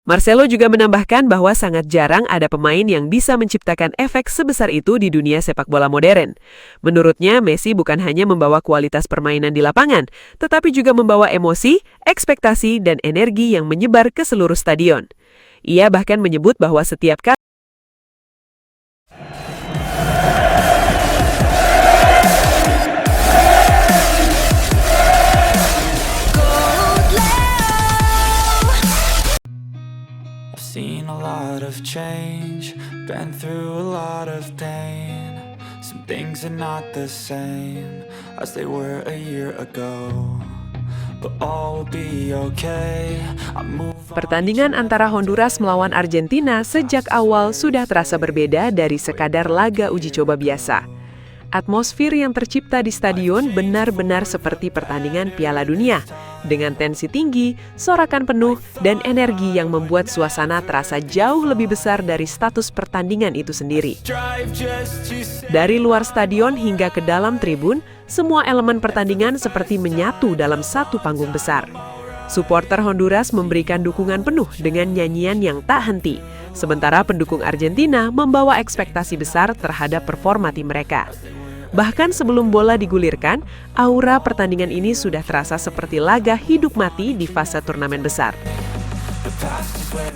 Marcelo juga menambahkan bahwa sangat jarang ada pemain yang bisa menciptakan efek sebesar itu di dunia sepak bola modern. Menurutnya, Messi bukan hanya membawa kualitas permainan di lapangan, tetapi juga membawa emosi, ekspektasi, dan energi yang menyebar ke seluruh stadion. Ia bahkan menyebut bahwa setiap kali Seen a lot of change, been through a lot of pain. Some things are not the same as they were a year ago. But all will be okay. I move on. Pertandingan antara Honduras melawan Argentina sejak awal sudah terasa berbeda dari sekadar laga uji coba biasa. Atmosfer yang tercipta di stadion benar-benar seperti pertandingan Piala Dunia, dengan tensi tinggi, sorakan penuh, dan energi yang membuat suasana terasa jauh lebih besar dari status pertandingan itu sendiri. Dari luar stadion hingga ke dalam tribun, semua elemen pertandingan seperti menyatu dalam satu panggung besar. Supporter Honduras memberikan dukungan penuh dengan nyanyian yang tak henti, sementara pendukung Argentina membawa ekspektasi besar terhadap performa tim mereka. Bahkan sebelum bola digulirkan, aura pertandingan ini sudah terasa seperti laga hidup mati di fase turnamen besar.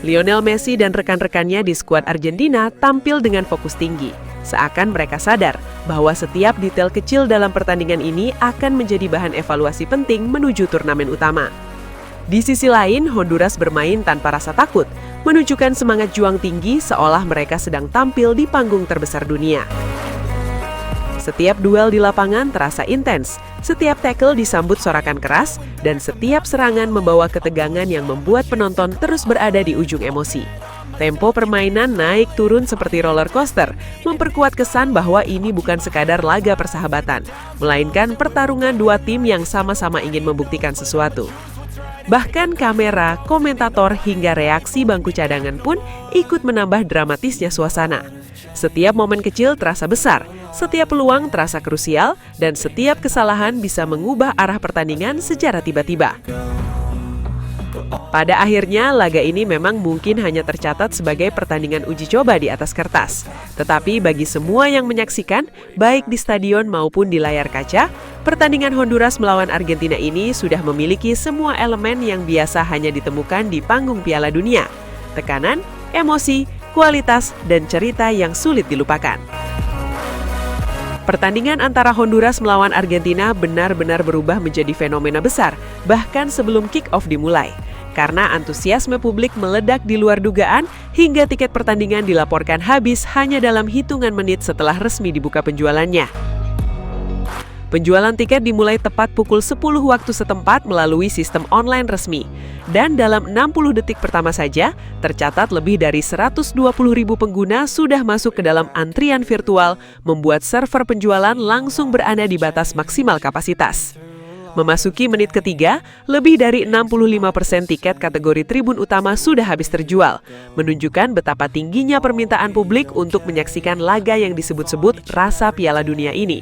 Lionel Messi dan rekan-rekannya di skuad Argentina tampil dengan fokus tinggi, seakan mereka sadar bahwa setiap detail kecil dalam pertandingan ini akan menjadi bahan evaluasi penting menuju turnamen utama. Di sisi lain, Honduras bermain tanpa rasa takut, menunjukkan semangat juang tinggi seolah mereka sedang tampil di panggung terbesar dunia. Setiap duel di lapangan terasa intens, setiap tackle disambut sorakan keras, dan setiap serangan membawa ketegangan yang membuat penonton terus berada di ujung emosi. Tempo permainan naik turun seperti roller coaster, memperkuat kesan bahwa ini bukan sekadar laga persahabatan, melainkan pertarungan dua tim yang sama-sama ingin membuktikan sesuatu. Bahkan kamera, komentator, hingga reaksi bangku cadangan pun ikut menambah dramatisnya suasana. Setiap momen kecil terasa besar, setiap peluang terasa krusial, dan setiap kesalahan bisa mengubah arah pertandingan secara tiba-tiba. Pada akhirnya, laga ini memang mungkin hanya tercatat sebagai pertandingan uji coba di atas kertas. Tetapi bagi semua yang menyaksikan, baik di stadion maupun di layar kaca, pertandingan Honduras melawan Argentina ini sudah memiliki semua elemen yang biasa hanya ditemukan di panggung Piala Dunia. Tekanan, emosi, kualitas, dan cerita yang sulit dilupakan. Pertandingan antara Honduras melawan Argentina benar-benar berubah menjadi fenomena besar, bahkan sebelum kick-off dimulai. Karena antusiasme publik meledak di luar dugaan, hingga tiket pertandingan dilaporkan habis hanya dalam hitungan menit setelah resmi dibuka penjualannya. Penjualan tiket dimulai tepat pukul 10 waktu setempat melalui sistem online resmi. Dan dalam 60 detik pertama saja, tercatat lebih dari 120.000 pengguna sudah masuk ke dalam antrian virtual, membuat server penjualan langsung berada di batas maksimal kapasitas. Memasuki menit ketiga, lebih dari 65% tiket kategori tribun utama sudah habis terjual, menunjukkan betapa tingginya permintaan publik untuk menyaksikan laga yang disebut-sebut rasa Piala Dunia ini.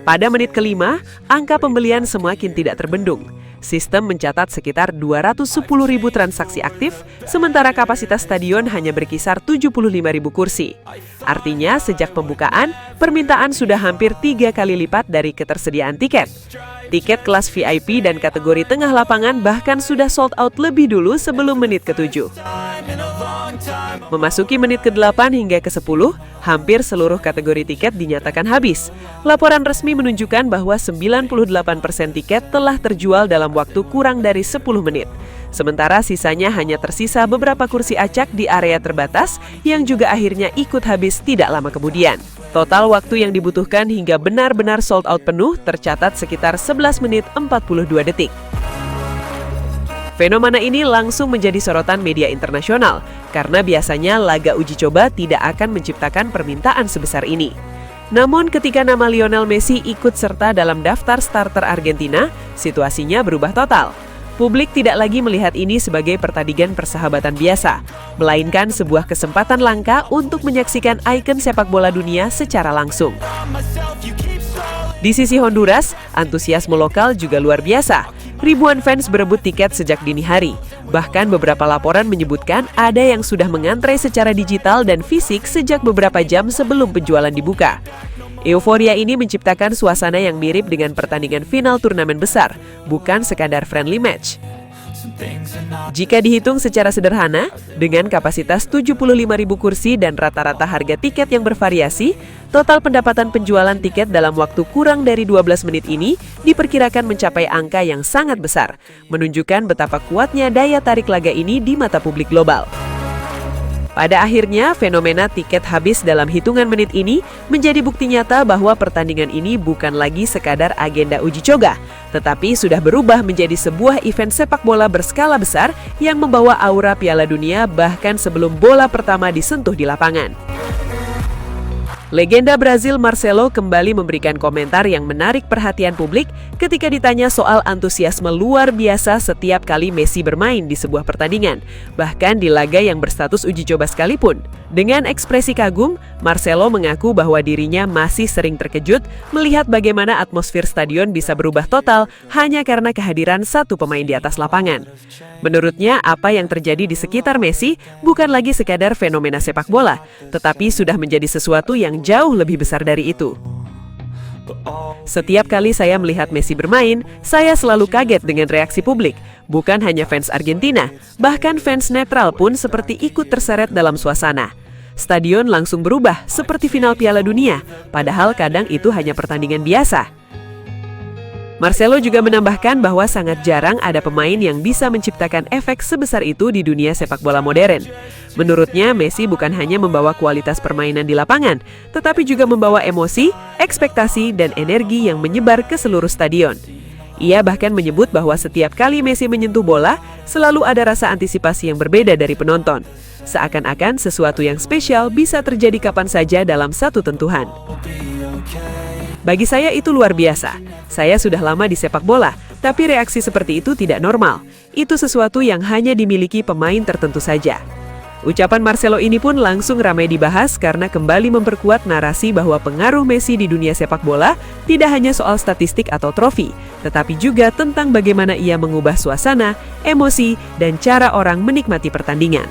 Pada menit kelima, angka pembelian semakin tidak terbendung. Sistem mencatat sekitar 210.000 transaksi aktif, sementara kapasitas stadion hanya berkisar 75.000 kursi. Artinya, sejak pembukaan, permintaan sudah hampir 3 kali lipat dari ketersediaan tiket. Tiket kelas VIP dan kategori tengah lapangan bahkan sudah sold out lebih dulu sebelum menit ke-7. Memasuki menit ke-8 hingga ke-10, hampir seluruh kategori tiket dinyatakan habis. Laporan resmi menunjukkan bahwa 98% tiket telah terjual dalam waktu kurang dari 10 menit. Sementara sisanya hanya tersisa beberapa kursi acak di area terbatas yang juga akhirnya ikut habis tidak lama kemudian. Total waktu yang dibutuhkan hingga benar-benar sold out penuh tercatat sekitar 11 menit 42 detik. Fenomena ini langsung menjadi sorotan media internasional, karena biasanya laga uji coba tidak akan menciptakan permintaan sebesar ini. Namun ketika nama Lionel Messi ikut serta dalam daftar starter Argentina, situasinya berubah total. Publik tidak lagi melihat ini sebagai pertandingan persahabatan biasa, melainkan sebuah kesempatan langka untuk menyaksikan ikon sepak bola dunia secara langsung. Di sisi Honduras, antusiasme lokal juga luar biasa. Ribuan fans berebut tiket sejak dini hari. Bahkan beberapa laporan menyebutkan ada yang sudah mengantre secara digital dan fisik sejak beberapa jam sebelum penjualan dibuka. Euforia ini menciptakan suasana yang mirip dengan pertandingan final turnamen besar, bukan sekadar friendly match. Jika dihitung secara sederhana, dengan kapasitas 75.000 kursi dan rata-rata harga tiket yang bervariasi, total pendapatan penjualan tiket dalam waktu kurang dari 12 menit ini diperkirakan mencapai angka yang sangat besar, menunjukkan betapa kuatnya daya tarik laga ini di mata publik global. Pada akhirnya, fenomena tiket habis dalam hitungan menit ini menjadi bukti nyata bahwa pertandingan ini bukan lagi sekadar agenda uji coba, tetapi sudah berubah menjadi sebuah event sepak bola berskala besar yang membawa aura Piala Dunia bahkan sebelum bola pertama disentuh di lapangan. Legenda Brazil Marcelo kembali memberikan komentar yang menarik perhatian publik ketika ditanya soal antusiasme luar biasa setiap kali Messi bermain di sebuah pertandingan, bahkan di laga yang berstatus uji coba sekalipun. Dengan ekspresi kagum, Marcelo mengaku bahwa dirinya masih sering terkejut melihat bagaimana atmosfer stadion bisa berubah total hanya karena kehadiran satu pemain di atas lapangan. Menurutnya, apa yang terjadi di sekitar Messi bukan lagi sekadar fenomena sepak bola, tetapi sudah menjadi sesuatu yang jauh lebih besar dari itu. Setiap kali saya melihat Messi bermain, saya selalu kaget dengan reaksi publik. Bukan hanya fans Argentina, bahkan fans netral pun seperti ikut terseret dalam suasana. Stadion langsung berubah seperti final Piala Dunia, padahal kadang itu hanya pertandingan biasa. Marcelo juga menambahkan bahwa sangat jarang ada pemain yang bisa menciptakan efek sebesar itu di dunia sepak bola modern. Menurutnya, Messi bukan hanya membawa kualitas permainan di lapangan, tetapi juga membawa emosi, ekspektasi, dan energi yang menyebar ke seluruh stadion. Ia bahkan menyebut bahwa setiap kali Messi menyentuh bola, selalu ada rasa antisipasi yang berbeda dari penonton. Seakan-akan sesuatu yang spesial bisa terjadi kapan saja dalam satu tentuhan. Bagi saya itu luar biasa. Saya sudah lama di sepak bola, tapi reaksi seperti itu tidak normal. Itu sesuatu yang hanya dimiliki pemain tertentu saja. Ucapan Marcelo ini pun langsung ramai dibahas karena kembali memperkuat narasi bahwa pengaruh Messi di dunia sepak bola tidak hanya soal statistik atau trofi, tetapi juga tentang bagaimana ia mengubah suasana, emosi, dan cara orang menikmati pertandingan.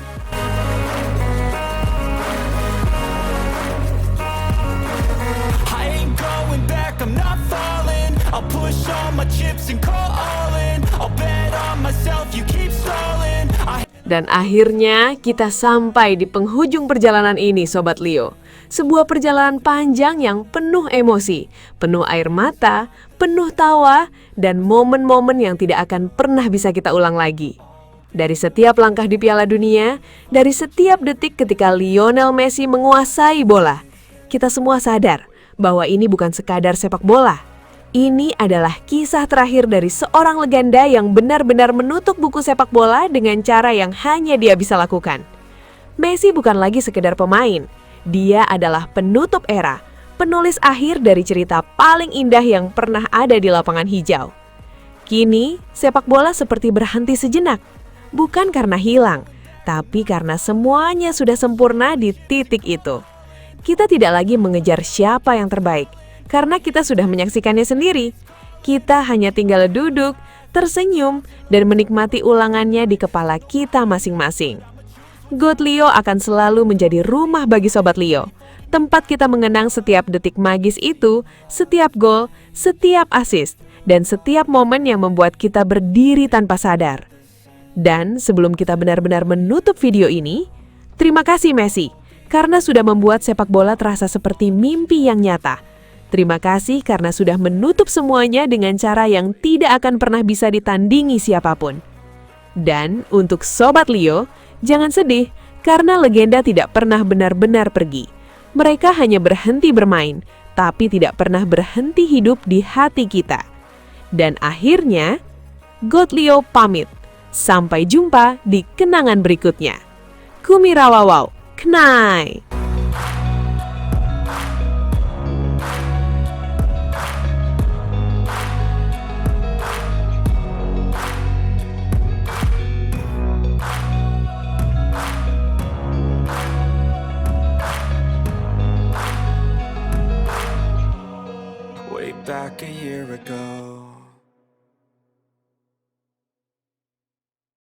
Dan akhirnya kita sampai di penghujung perjalanan ini, Sobat Leo. Sebuah perjalanan panjang yang penuh emosi, penuh air mata, penuh tawa, dan momen-momen yang tidak akan pernah bisa kita ulang lagi. Dari setiap langkah di Piala Dunia, dari setiap detik ketika Lionel Messi menguasai bola, kita semua sadar bahwa ini bukan sekadar sepak bola. Ini adalah kisah terakhir dari seorang legenda yang benar-benar menutup buku sepak bola dengan cara yang hanya dia bisa lakukan. Messi bukan lagi sekedar pemain. Dia adalah penutup era, penulis akhir dari cerita paling indah yang pernah ada di lapangan hijau. Kini, sepak bola seperti berhenti sejenak. Bukan karena hilang, tapi karena semuanya sudah sempurna di titik itu. Kita tidak lagi mengejar siapa yang terbaik, karena kita sudah menyaksikannya sendiri. Kita hanya tinggal duduk, tersenyum, dan menikmati ulangannya di kepala kita masing-masing. GOAT Leo akan selalu menjadi rumah bagi Sobat Leo. Tempat kita mengenang setiap detik magis itu, setiap gol, setiap assist, dan setiap momen yang membuat kita berdiri tanpa sadar. Dan sebelum kita benar-benar menutup video ini, terima kasih Messi, karena sudah membuat sepak bola terasa seperti mimpi yang nyata. Terima kasih karena sudah menutup semuanya dengan cara yang tidak akan pernah bisa ditandingi siapapun. Dan untuk Sobat Leo, jangan sedih karena legenda tidak pernah benar-benar pergi. Mereka hanya berhenti bermain, tapi tidak pernah berhenti hidup di hati kita. Dan akhirnya, GOAT Leo pamit. Sampai jumpa di kenangan berikutnya. Kumirawawau, Knai.